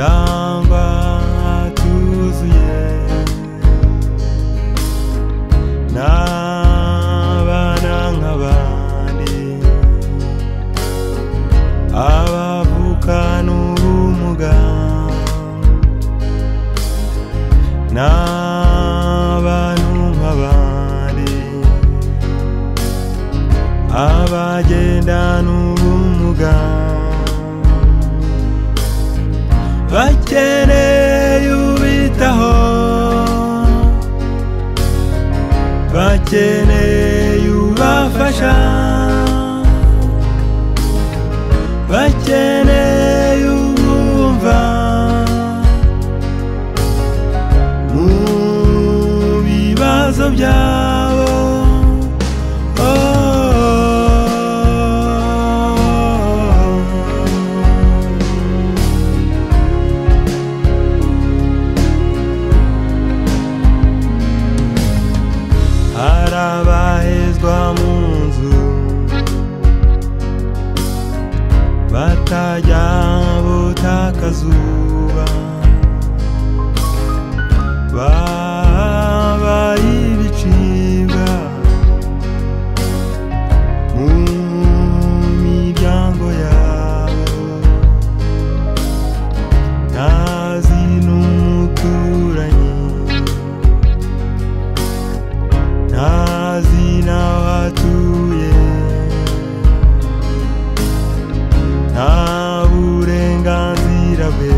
cyangwa tuzuye n'abana nk'abandi abavukana ubumuga n'abantu nk'abandi abagendana ubumuga bakeneye ubitaho bakeneye ubafasha bakeneye ubumva mu bibazo byabo harabahezwa mu nzu batajya butakazuba babaye ibicibwa mu miryango yabo ntazi n'umuturanyi ntazi n'aho atuye nta burenganzira bwe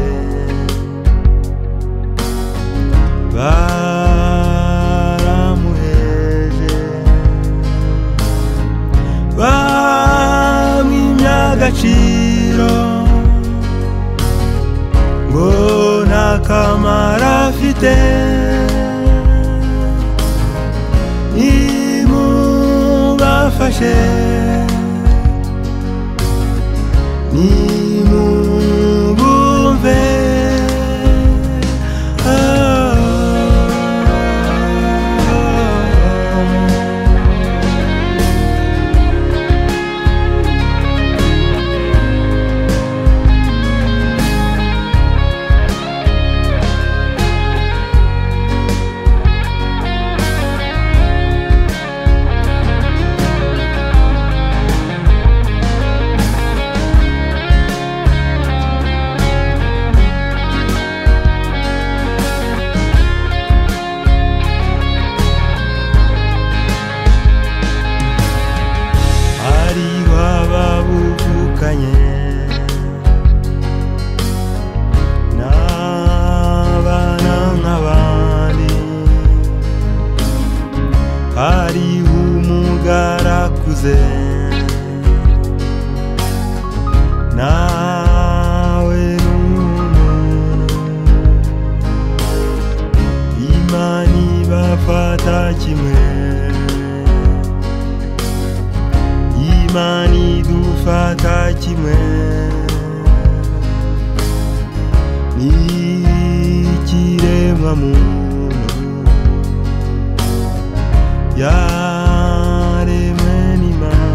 baramuheje bamwimye agaciro ngo nta kamaro afite nimubafashe nimubumve n'abana nk'abandi hariho umugarakuze nawe n'umuntu Imana ibafata kimwe Imana idufata kimwe n'ikiremwa muntu yaremwe n'Imana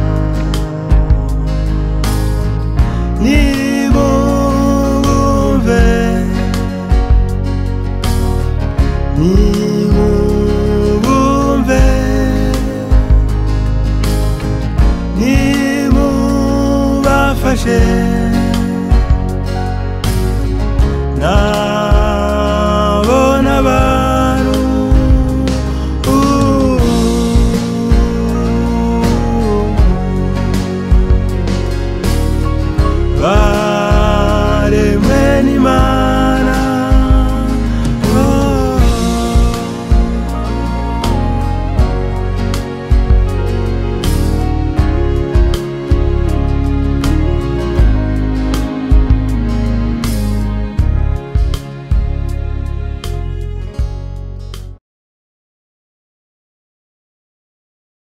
nimubumve nimubumve nimubafashe nabona abantu baremwe n'Imana